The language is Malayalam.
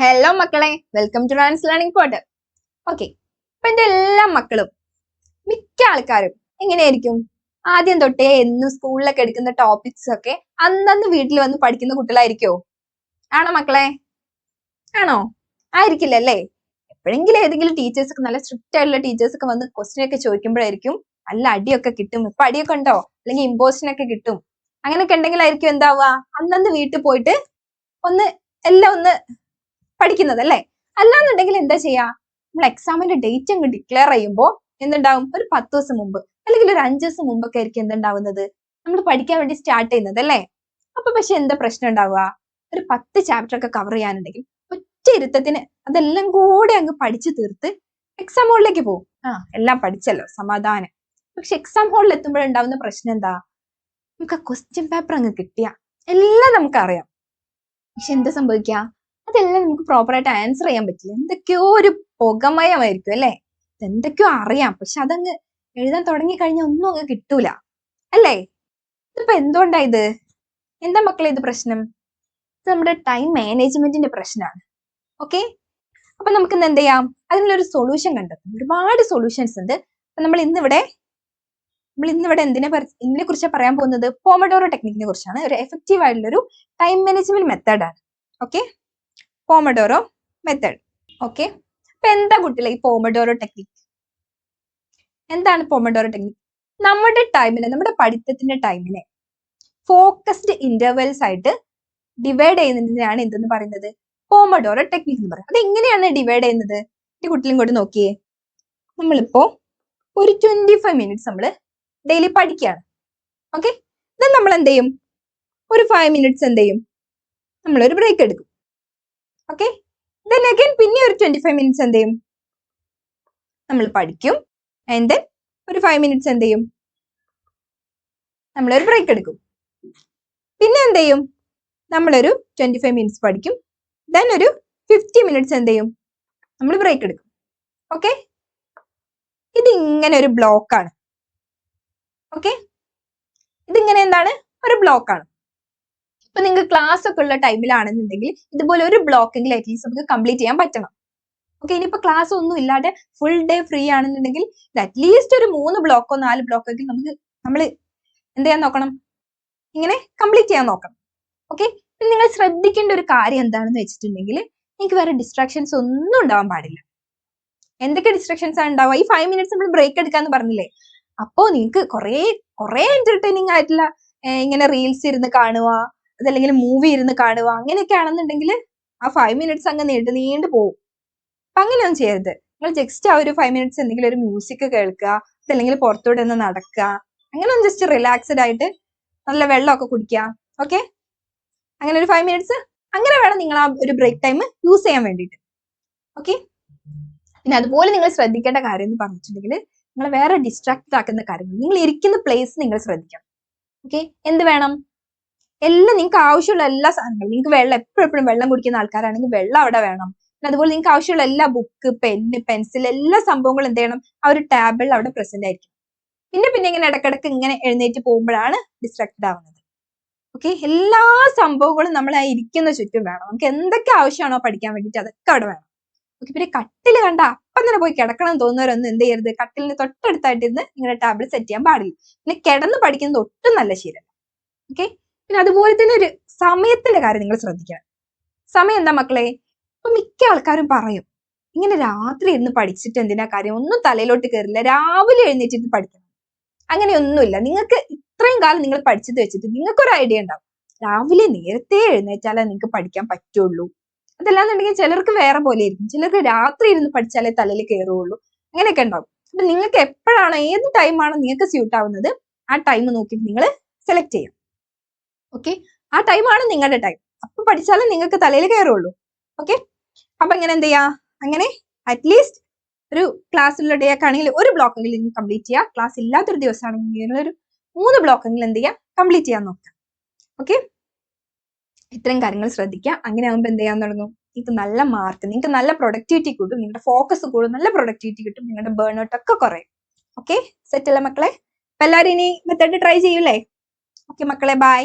ഹലോ മക്കളെ, വെൽക്കം ടു റാൻസ് ലേണിംഗ് പോട്ട്. ഓക്കെ, ഇപ്പൊ എന്റെ എല്ലാ മക്കളും മിക്ക ആൾക്കാരും എങ്ങനെയായിരിക്കും ആദ്യം തൊട്ടേ എന്നും സ്കൂളിലൊക്കെ എടുക്കുന്ന ടോപ്പിക്സ് ഒക്കെ അന്നന്ന് വീട്ടിൽ വന്ന് പഠിക്കുന്ന കുട്ടികളായിരിക്കോ? ആണോ മക്കളെ? ആണോ? ആയിരിക്കില്ലല്ലേ? എപ്പോഴെങ്കിലും ഏതെങ്കിലും ടീച്ചേഴ്സ് ഒക്കെ നല്ല സ്ട്രിക്റ്റ് ആയിട്ടുള്ള ടീച്ചേഴ്സ് ഒക്കെ വന്ന് ക്വസ്റ്റ്യൻ ഒക്കെ ചോദിക്കുമ്പോഴായിരിക്കും നല്ല അടിയൊക്കെ കിട്ടും. ഇപ്പൊ അടിയൊക്കെ ഉണ്ടോ? അല്ലെങ്കിൽ ഇമ്പോസിനൊക്കെ കിട്ടും. അങ്ങനെയൊക്കെ ഉണ്ടെങ്കിലായിരിക്കും എന്താവുക, അന്നന്ന് വീട്ടിൽ പോയിട്ട് എല്ലാം ഒന്ന് പഠിക്കുന്നത് അല്ലേ? അല്ലാന്നുണ്ടെങ്കിൽ എന്താ ചെയ്യാ, നമ്മൾ എക്സാമിന്റെ ഡേറ്റ് അങ്ങ് ഡിക്ലെയർ ചെയ്യുമ്പോൾ എന്തുണ്ടാവും, ഒരു 10 ദിവസം മുമ്പ് അല്ലെങ്കിൽ ഒരു 5 ദിവസം മുമ്പൊക്കെ ആയിരിക്കും എന്തുണ്ടാവുന്നത്, നമ്മൾ പഠിക്കാൻ വേണ്ടി സ്റ്റാർട്ട് ചെയ്യുന്നത് അല്ലേ? അപ്പൊ പക്ഷെ എന്താ പ്രശ്നം ഉണ്ടാവുക, ഒരു 10 ചാപ്റ്റർ ഒക്കെ കവർ ചെയ്യാനുണ്ടെങ്കിൽ ഒറ്റ ഇരുത്തത്തിന് അതെല്ലാം കൂടെ അങ്ങ് പഠിച്ചു തീർത്ത് എക്സാം ഹോളിലേക്ക് പോകും. എല്ലാം പഠിച്ചല്ലോ, സമാധാനം. പക്ഷെ എക്സാം ഹോളിൽ എത്തുമ്പോഴുണ്ടാവുന്ന പ്രശ്നം എന്താ, നമുക്ക് ആ ക്വസ്റ്റ്യൻ പേപ്പർ അങ്ങ് കിട്ടിയ എല്ലാം നമുക്കറിയാം. പക്ഷെ എന്താ സംഭവിക്കുക, അതെല്ലാം നമുക്ക് പ്രോപ്പറായിട്ട് ആൻസർ ചെയ്യാൻ പറ്റില്ല. എന്തൊക്കെയോ ഒരു പുകമയമായിരിക്കും അല്ലേ? എന്തൊക്കെയോ അറിയാം, പക്ഷെ അതങ്ങ് എഴുതാൻ തുടങ്ങി കഴിഞ്ഞാൽ ഒന്നും അങ്ങ് കിട്ടൂല അല്ലേ? ഇതിപ്പോ എന്തുകൊണ്ടാ ഇത്? എന്താ മക്കളെ ഇത് പ്രശ്നം? ഇത് നമ്മുടെ ടൈം മാനേജ്മെന്റിന്റെ പ്രശ്നമാണ്. ഓക്കെ, അപ്പൊ നമുക്ക് ഇന്ന് എന്ത് ചെയ്യാം, അതിനൊരു സൊല്യൂഷൻ കണ്ടെത്തും. ഒരുപാട് സൊല്യൂഷൻസ് ഉണ്ട്. അപ്പൊ നമ്മൾ ഇന്നിവിടെ ഇതിനെ കുറിച്ചാണ് പറയാൻ പോകുന്നത്. പോമഡോറോ ടെക്നിക്കിനെ കുറിച്ചാണ്. ഒരു എഫക്റ്റീവ് ആയിട്ടുള്ള ഒരു ടൈം മാനേജ്മെന്റ് മെത്തേഡാണ്. Okay, Pomodoro method. ഓക്കെ, അപ്പൊ എന്താ കുട്ടികളെ ഈ പോമഡോറോ ടെക്നിക്? എന്താണ് പോമഡോറോ ടെക്നിക്? നമ്മുടെ പഠിത്തത്തിന്റെ ടൈമിനെ ഫോക്കസ്ഡ് ഇന്റർവെൽസ് ആയിട്ട് ഡിവൈഡ് ചെയ്യുന്നതിനാണ് എന്തെന്ന് പറയുന്നത്, പോമഡോറോ ടെക്നിക് എന്ന് പറയുന്നത്. അത് എങ്ങനെയാണ് ഡിവൈഡ് ചെയ്യുന്നത്? ഈ കുട്ടികളും കൂടി നോക്കിയേ. നമ്മളിപ്പോ ഒരു 25 മിനിറ്റ്സ് നമ്മൾ ഡെയിലി പഠിക്കുകയാണ്. ഓക്കെ, ദെൻ നമ്മൾ എന്ത് ചെയ്യും, ഒരു 5 മിനിറ്റ്സ് എന്ത് ചെയ്യും, നമ്മളൊരു ബ്രേക്ക് എടുക്കും. ഓക്കെ, ദെൻ അഗൈൻ പിന്നെ ഒരു 25 മിനിറ്റ്സ് എന്ത് ചെയ്യും, നമ്മൾ പഠിക്കും. ആൻഡ് ദെൻ ഒരു 5 മിനിറ്റ്സ് എന്ത് ചെയ്യും, നമ്മളൊരു ബ്രേക്ക് എടുക്കും. പിന്നെ എന്ത് ചെയ്യും, നമ്മളൊരു 25 മിനിറ്റ്സ് പഠിക്കും. ദെൻ ഒരു 50 മിനിറ്റ്സ് എന്ത് ചെയ്യും, നമ്മൾ ബ്രേക്ക് എടുക്കും. ഓക്കെ, ഇതിങ്ങനെ ഒരു ബ്ലോക്കാണ്. ഓക്കെ, ഇതിങ്ങനെ എന്താണ്, ഒരു ബ്ലോക്കാണ്. ഇപ്പൊ നിങ്ങൾക്ക് ക്ലാസ് ഒക്കെ ഉള്ള ടൈമിലാണെന്നുണ്ടെങ്കിൽ ഇതുപോലെ ഒരു ബ്ലോക്കെങ്കിലും അറ്റ്ലീസ്റ്റ് നമുക്ക് കംപ്ലീറ്റ് ചെയ്യാൻ പറ്റണം. ഓക്കെ, ഇനിയിപ്പോ ക്ലാസ് ഒന്നും ഇല്ലാതെ ഫുൾ ഡേ ഫ്രീ ആണെന്നുണ്ടെങ്കിൽ അറ്റ്ലീസ്റ്റ് ഒരു 3 ബ്ലോക്കോ 4 ബ്ലോക്കോ ഒക്കെ നമ്മൾ എന്ത് ചെയ്യാൻ നോക്കണം, ഇങ്ങനെ കംപ്ലീറ്റ് ചെയ്യാൻ നോക്കണം. ഓക്കെ, പിന്നെ നിങ്ങൾ ശ്രദ്ധിക്കേണ്ട ഒരു കാര്യം എന്താണെന്ന് വെച്ചിട്ടുണ്ടെങ്കിൽ നിങ്ങൾക്ക് വേറെ ഡിസ്ട്രാക്ഷൻസ് ഒന്നും ഉണ്ടാവാൻ പാടില്ല. എന്തൊക്കെ ഡിസ്ട്രാക്ഷൻസ് ആണ് ഉണ്ടാവുക? ഈ 5 മിനിറ്റ്സ് നമ്മൾ ബ്രേക്ക് എടുക്കാന്ന് പറഞ്ഞില്ലേ, അപ്പോ നിങ്ങൾക്ക് കുറെ എന്റർടൈനിങ് ആയിട്ടുള്ള ഇങ്ങനെ റീൽസ് ഇരുന്ന് കാണുക, അതല്ലെങ്കിൽ മൂവി ഇരുന്ന് കാണുക, അങ്ങനെയൊക്കെ ആണെന്നുണ്ടെങ്കിൽ ആ 5 മിനിറ്റ്സ് അങ്ങ് നീണ്ടു പോകും. അപ്പൊ അങ്ങനെയൊന്നും ചെയ്യരുത്. നിങ്ങൾ ജസ്റ്റ് ആ ഒരു 5 മിനിറ്റ്സ് എന്തെങ്കിലും ഒരു മ്യൂസിക് കേൾക്കുക, അതല്ലെങ്കിൽ പുറത്തൂടെ ഒന്ന് നടക്കുക, അങ്ങനെ ഒന്ന് ജസ്റ്റ് റിലാക്സ്ഡ് ആയിട്ട് നല്ല വെള്ളമൊക്കെ കുടിക്കുക. ഓക്കെ, അങ്ങനെ ഒരു 5 മിനിറ്റ്സ് അങ്ങനെ വേണം നിങ്ങൾ ആ ഒരു ബ്രേക്ക് ടൈം യൂസ് ചെയ്യാൻ വേണ്ടിയിട്ട്. ഓക്കെ, പിന്നെ അതുപോലെ നിങ്ങൾ ശ്രദ്ധിക്കേണ്ട കാര്യം എന്ന് പറഞ്ഞിട്ടുണ്ടെങ്കിൽ നിങ്ങൾ വേറെ ഡിസ്ട്രാക്ട് ആക്കുന്ന കാര്യങ്ങൾ, നിങ്ങൾ ഇരിക്കുന്ന പ്ലേസ് നിങ്ങൾ ശ്രദ്ധിക്കണം. ഓക്കെ, എന്ത് വേണം, എല്ലാം നിങ്ങൾക്ക് ആവശ്യമുള്ള എല്ലാ സാധനങ്ങളും, നിങ്ങൾക്ക് വെള്ളം എപ്പോഴും വെള്ളം കുടിക്കുന്ന ആൾക്കാരാണെങ്കിൽ വെള്ളം അവിടെ വേണം. പിന്നെ അതുപോലെ നിങ്ങൾക്ക് ആവശ്യമുള്ള എല്ലാ ബുക്ക്, പെന്ന്, പെൻസിൽ, എല്ലാ സംഭവങ്ങളും എന്ത് ചെയ്യണം, ആ ഒരു ടാബിൽ അവിടെ പ്രസന്റ് ആയിരിക്കും. പിന്നെ ഇങ്ങനെ ഇടക്കിടക്ക് ഇങ്ങനെ എഴുന്നേറ്റ് പോകുമ്പോഴാണ് ഡിസ്ട്രാക്റ്റഡ് ആവുന്നത്. ഓക്കെ, എല്ലാ സംഭവങ്ങളും നമ്മൾ ആ ഇരിക്കുന്ന ചുറ്റും വേണം. നമുക്ക് എന്തൊക്കെ ആവശ്യമാണോ പഠിക്കാൻ വേണ്ടിയിട്ട് അതൊക്കെ അവിടെ വേണം. ഓക്കെ, പിന്നെ കട്ടിൽ കണ്ട അപ്പം തന്നെ പോയി കിടക്കണം തോന്നുന്നവരൊന്നും എന്ത് ചെയ്യരുത്, കട്ടിലിന് തൊട്ടടുത്തായിട്ട് ഇരുന്ന് നിങ്ങളുടെ ടാബിൽ സെറ്റ് ചെയ്യാൻ പാടില്ല. പിന്നെ കിടന്ന് പഠിക്കുന്നത് ഒട്ടും നല്ല ശീലം. ഓക്കെ, പിന്നെ അതുപോലെ തന്നെ ഒരു സമയത്തിന്റെ കാര്യം നിങ്ങൾ ശ്രദ്ധിക്കണം. സമയം എന്താ മക്കളെ, ഇപ്പൊ മിക്ക ആൾക്കാരും പറയും ഇങ്ങനെ രാത്രി ഇരുന്ന് പഠിച്ചിട്ട് എന്തിനാ കാര്യം, ഒന്നും തലയിലോട്ട് കയറില്ല, രാവിലെ എഴുന്നേറ്റിട്ട് പഠിക്കണം. അങ്ങനെയൊന്നുമില്ല. നിങ്ങൾക്ക് ഇത്രയും കാലം നിങ്ങൾ പഠിച്ചത് വെച്ചിട്ട് നിങ്ങൾക്കൊരു ഐഡിയ ഉണ്ടാവും, രാവിലെ നേരത്തെ എഴുന്നേറ്റാലേ നിങ്ങൾക്ക് പഠിക്കാൻ പറ്റുള്ളൂ. അതല്ലാന്നുണ്ടെങ്കിൽ ചിലർക്ക് വേറെ പോലെ ആയിരിക്കും, ചിലർക്ക് രാത്രി ഇരുന്ന് പഠിച്ചാലേ തലയിൽ കയറുള്ളൂ, അങ്ങനെയൊക്കെ ഉണ്ടാവും. അപ്പൊ നിങ്ങൾക്ക് എപ്പോഴാണോ, ഏത് ടൈമാണോ നിങ്ങൾക്ക് സ്യൂട്ട് ആവുന്നത്, ആ ടൈം നോക്കിയിട്ട് നിങ്ങൾ സെലക്ട് ചെയ്യാം. ഓക്കെ, ആ ടൈമാണ് നിങ്ങളുടെ ടൈം, അപ്പൊ പഠിച്ചാലേ നിങ്ങൾക്ക് തലയിൽ കയറുള്ളൂ. ഓക്കെ, അപ്പൊ ഇങ്ങനെ എന്ത് ചെയ്യാ, അങ്ങനെ അറ്റ്ലീസ്റ്റ് ഒരു ക്ലാസ്സിലുള്ള ഡേ ഒക്കെ ആണെങ്കിൽ ഒരു ബ്ലോക്കെങ്കിലും കംപ്ലീറ്റ് ചെയ്യുക. ക്ലാസ് ഇല്ലാത്തൊരു ദിവസമാണെങ്കിൽ ഒരു 3 ബ്ലോക്കെങ്കിലും എന്ത് ചെയ്യുക, കംപ്ലീറ്റ് ചെയ്യാൻ നോക്കുക. ഓക്കെ, ഇത്രയും കാര്യങ്ങൾ ശ്രദ്ധിക്കുക. അങ്ങനെ ആകുമ്പോൾ എന്ത് ചെയ്യാൻ തുടങ്ങും, നിങ്ങൾക്ക് നല്ല മാർക്ക്, നിങ്ങൾക്ക് നല്ല പ്രൊഡക്ടിവിറ്റി കിട്ടും, നിങ്ങളുടെ ഫോക്കസ് കൂടും, നല്ല പ്രൊഡക്ടിവിറ്റി കിട്ടും, നിങ്ങളുടെ ബേൺ ഔട്ട് ഒക്കെ കുറയും. ഓക്കെ, സെറ്റ് അല്ലേ മക്കളെ? അപ്പൊ എല്ലാവരും ഇനി മെത്തേഡ് ട്രൈ ചെയ്യൂലേ? ഓക്കെ മക്കളെ, ബൈ.